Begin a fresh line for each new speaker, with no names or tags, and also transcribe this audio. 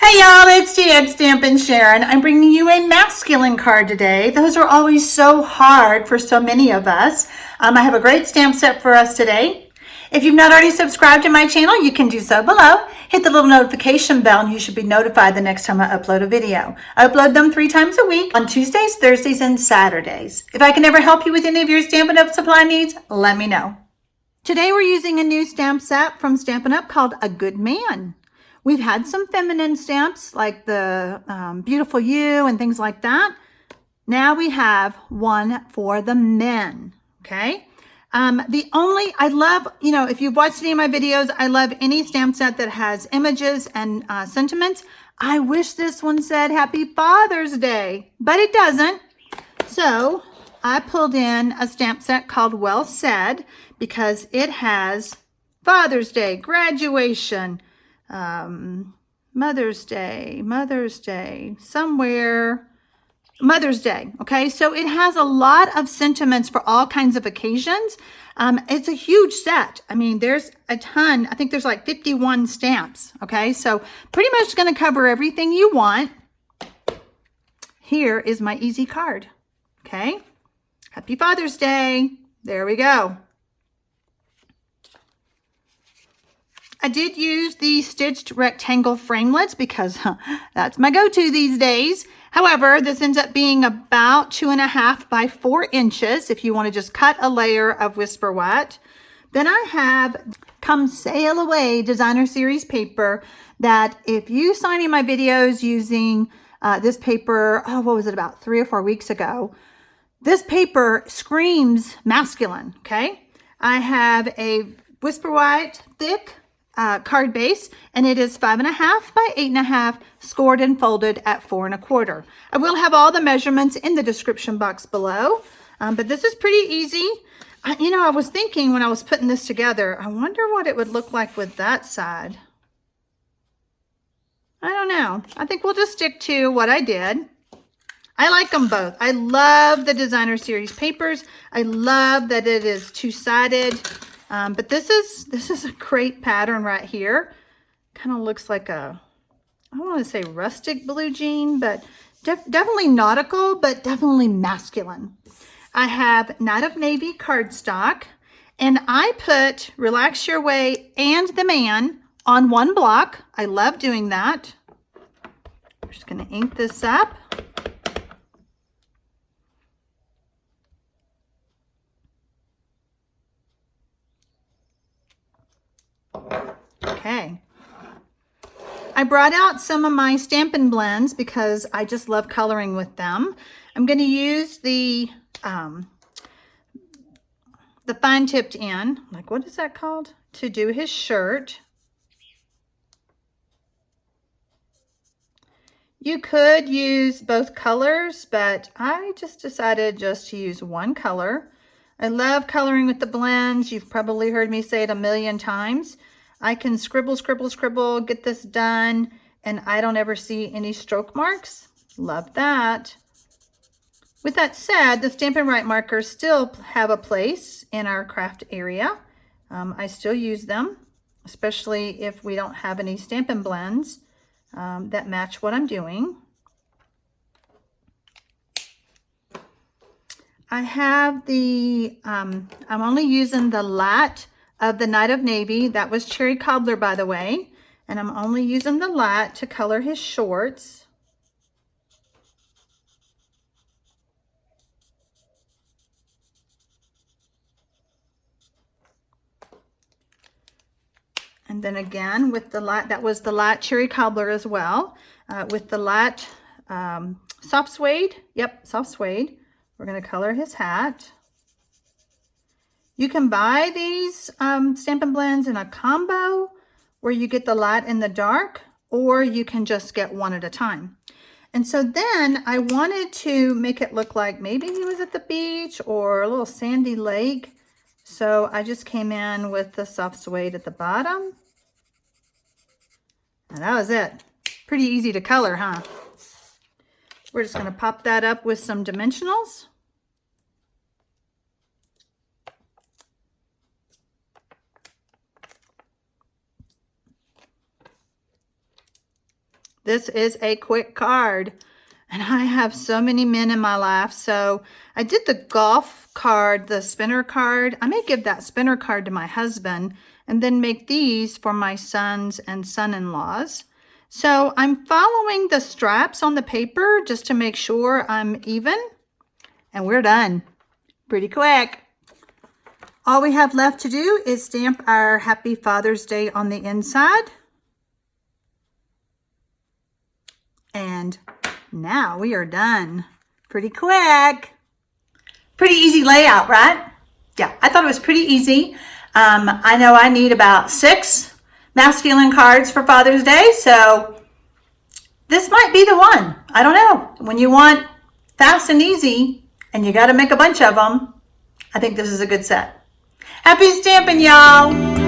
Hey y'all, it's TxStampin Sharon. I'm bringing you a masculine card today. Those are always so hard for so many of us. I have a great stamp set for us today. If you've not already subscribed to my channel, you can do so below. Hit the little notification bell and you should be notified the next time I upload a video. I upload them 3 times a week on Tuesdays, Thursdays, and Saturdays. If I can ever help you with any of your Stampin' Up! Supply needs, let me know. Today we're using a new stamp set from Stampin' Up! Called A Good Man. We've had some feminine stamps like the Beautiful You and things like that. Now we have one for the men, okay? I love, if you've watched any of my videos, I love any stamp set that has images and sentiments. I wish this one said Happy Father's Day, but it doesn't. So I pulled in a stamp set called Well Said because it has Father's Day, graduation, Mother's Day, somewhere, Mother's Day. Okay, so it has a lot of sentiments for all kinds of occasions. It's a huge set. I mean, there's a ton. I think there's like 51 stamps. Okay, so pretty much going to cover everything you want. Here is my easy card. Okay, Happy Father's Day. There we go. I did use the stitched rectangle framelits because that's my go-to these days. However, this ends up being about 2.5 by 4 inches if you want to just cut a layer of Whisper White. Then I have Come Sail Away designer series paper that if you saw any of my videos using this paper, what was it, about 3 or 4 weeks ago, this paper screams masculine, okay? I have a Whisper White thick card base, and it is 5.5 by 8.5, scored and folded at 4 1/4. I will have all the measurements in the description box below, but this is pretty easy. I was thinking when I was putting this together, I wonder what it would look like with that side. I don't know. I think we'll just stick to what I did. I like them both. I love the designer series papers. I love that it is two-sided. But this is a great pattern right here. Kind of looks like a, I don't want to say rustic blue jean, but definitely nautical, but definitely masculine. I have Night of Navy cardstock, and I put Relax Your Way and The Man on one block. I love doing that. We're just going to ink this up. Okay, I brought out some of my Stampin' blends because I just love coloring with them. I'm going to use the fine tipped in, like what is that called, to do his shirt. You could use both colors, but I just decided just to use one color. I love coloring with the blends. You've probably heard me say it a million times. I can scribble, scribble, scribble, get this done, and I don't ever see any stroke marks. Love that. With that said, the Stampin' Right markers still have a place in our craft area. I still use them, especially if we don't have any Stampin' blends that match what I'm doing. I have the, I'm only using the light of the Night of Navy. That was Cherry Cobbler, by the way. And I'm only using the light to color his shorts. And then again, with the light, that was the light Cherry Cobbler as well. With the light soft suede, yep, soft suede, we're going to color his hat. You can buy these Stampin' blends in a combo where you get the light and the dark, or you can just get one at a time. And so then I wanted to make it look like maybe he was at the beach or a little sandy lake. So I just came in with the soft suede at the bottom. And that was it. Pretty easy to color, huh? We're just going to pop that up with some dimensionals. This is a quick card. And I have so many men in my life. So I did the golf card, the spinner card. I may give that spinner card to my husband and then make these for my sons and son-in-laws. So I'm following the straps on the paper just to make sure I'm even. And we're done. Pretty quick. All we have left to do is stamp our Happy Father's Day on the inside. And now we are done. Pretty quick. Pretty easy layout, right? Yeah, I thought it was pretty easy. I know I need about 6 masculine cards for Father's Day, so this might be the one. I don't know. When you want fast and easy and you got to make a bunch of them, I think this is a good set. Happy stamping, y'all.